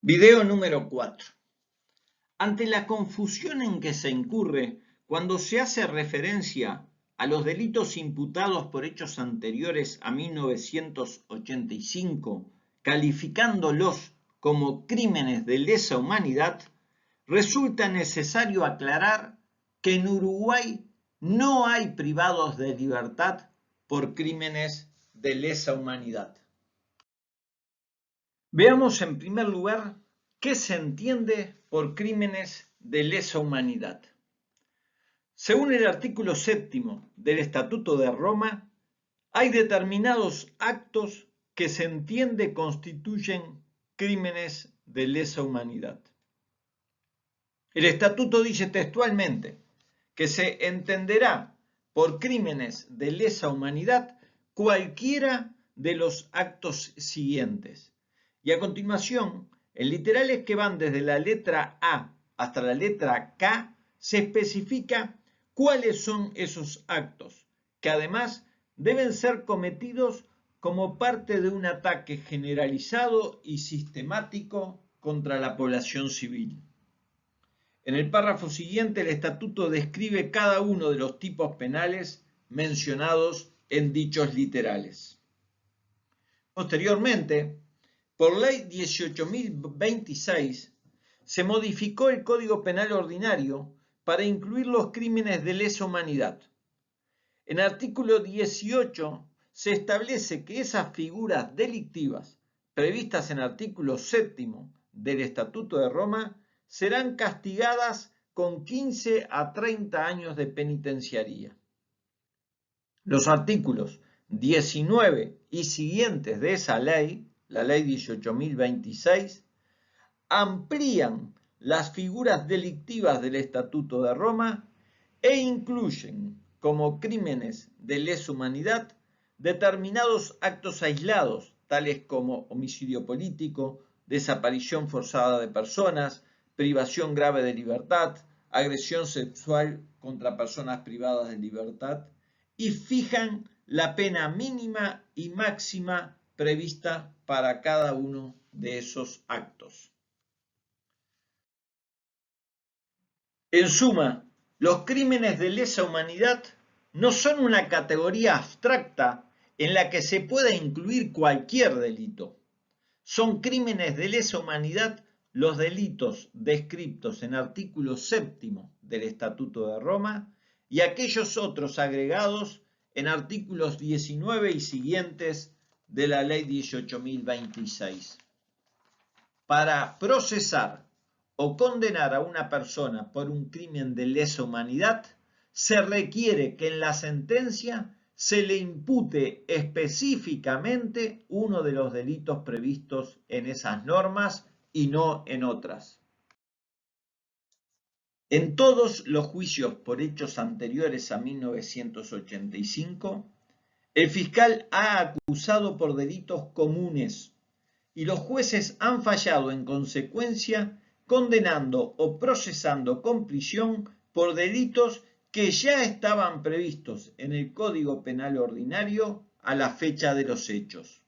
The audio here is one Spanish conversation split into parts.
Video número 4. Ante la confusión en que se incurre cuando se hace referencia a los delitos imputados por hechos anteriores a 1985, calificándolos como crímenes de lesa humanidad, resulta necesario aclarar que en Uruguay no hay privados de libertad por crímenes de lesa humanidad. Veamos en primer lugar qué se entiende por crímenes de lesa humanidad. Según el artículo 7º del Estatuto de Roma, hay determinados actos que se entiende constituyen crímenes de lesa humanidad. El Estatuto dice textualmente que se entenderá por crímenes de lesa humanidad cualquiera de los actos siguientes. Y a continuación, en literales que van desde la letra A hasta la letra K, se especifica cuáles son esos actos, que además deben ser cometidos como parte de un ataque generalizado y sistemático contra la población civil. En el párrafo siguiente, el Estatuto describe cada uno de los tipos penales mencionados en dichos literales. Posteriormente, por Ley 18.026, se modificó el Código Penal Ordinario para incluir los crímenes de lesa humanidad. En artículo 18 se establece que esas figuras delictivas previstas en artículo 7º del Estatuto de Roma serán castigadas con 15 a 30 años de penitenciaría. Los artículos 19 y siguientes de esa ley, la ley 18.026, amplían las figuras delictivas del Estatuto de Roma e incluyen como crímenes de lesa humanidad determinados actos aislados, tales como homicidio político, desaparición forzada de personas, privación grave de libertad, agresión sexual contra personas privadas de libertad, y fijan la pena mínima y máxima prevista para cada uno de esos actos. En suma, los crímenes de lesa humanidad no son una categoría abstracta en la que se pueda incluir cualquier delito. Son crímenes de lesa humanidad los delitos descritos en artículo 7º del Estatuto de Roma y aquellos otros agregados en artículos 19 y siguientes de la Ley 18.026. Para procesar o condenar a una persona por un crimen de lesa humanidad, se requiere que en la sentencia se le impute específicamente uno de los delitos previstos en esas normas y no en otras. En todos los juicios por hechos anteriores a 1985, el fiscal ha acusado por delitos comunes y los jueces han fallado en consecuencia condenando o procesando con prisión por delitos que ya estaban previstos en el Código Penal Ordinario a la fecha de los hechos.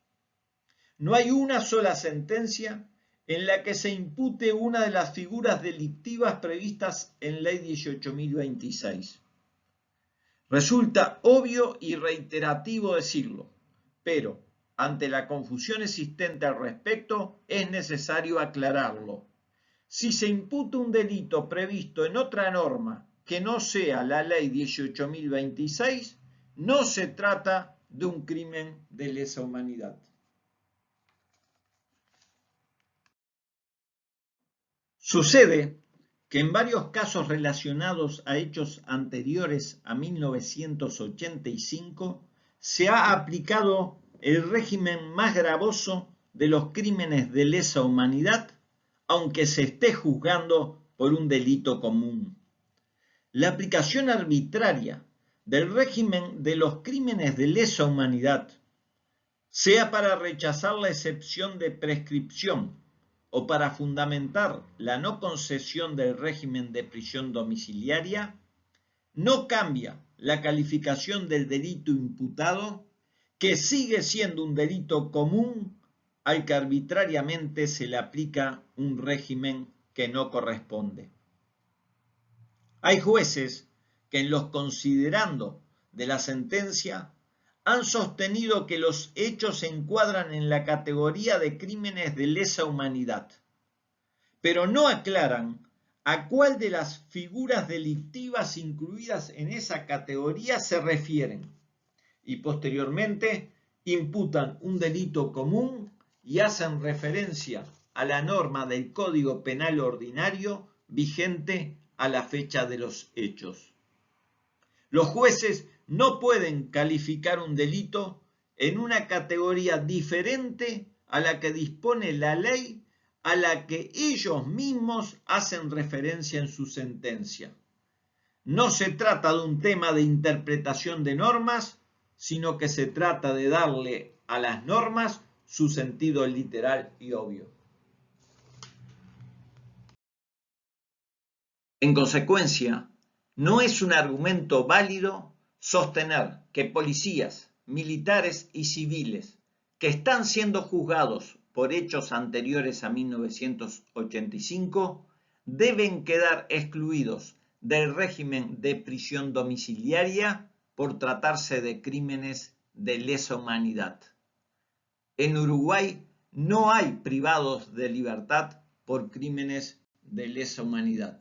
No hay una sola sentencia en la que se impute una de las figuras delictivas previstas en Ley 18.026. Resulta obvio y reiterativo decirlo, pero ante la confusión existente al respecto, es necesario aclararlo. Si se imputa un delito previsto en otra norma que no sea la Ley 18.026, no se trata de un crimen de lesa humanidad. Sucede que en varios casos relacionados a hechos anteriores a 1985 se ha aplicado el régimen más gravoso de los crímenes de lesa humanidad, aunque se esté juzgando por un delito común. La aplicación arbitraria del régimen de los crímenes de lesa humanidad, sea para rechazar la excepción de prescripción o para fundamentar la no concesión del régimen de prisión domiciliaria, no cambia la calificación del delito imputado, que sigue siendo un delito común al que arbitrariamente se le aplica un régimen que no corresponde. Hay jueces que en los considerando de la sentencia han sostenido que los hechos se encuadran en la categoría de crímenes de lesa humanidad, pero no aclaran a cuál de las figuras delictivas incluidas en esa categoría se refieren y posteriormente imputan un delito común y hacen referencia a la norma del Código Penal Ordinario vigente a la fecha de los hechos. Los jueces no pueden calificar un delito en una categoría diferente a la que dispone la ley a la que ellos mismos hacen referencia en su sentencia. No se trata de un tema de interpretación de normas, sino que se trata de darle a las normas su sentido literal y obvio. En consecuencia, no es un argumento válido sostener que policías, militares y civiles que están siendo juzgados por hechos anteriores a 1985 deben quedar excluidos del régimen de prisión domiciliaria por tratarse de crímenes de lesa humanidad. En Uruguay no hay privados de libertad por crímenes de lesa humanidad.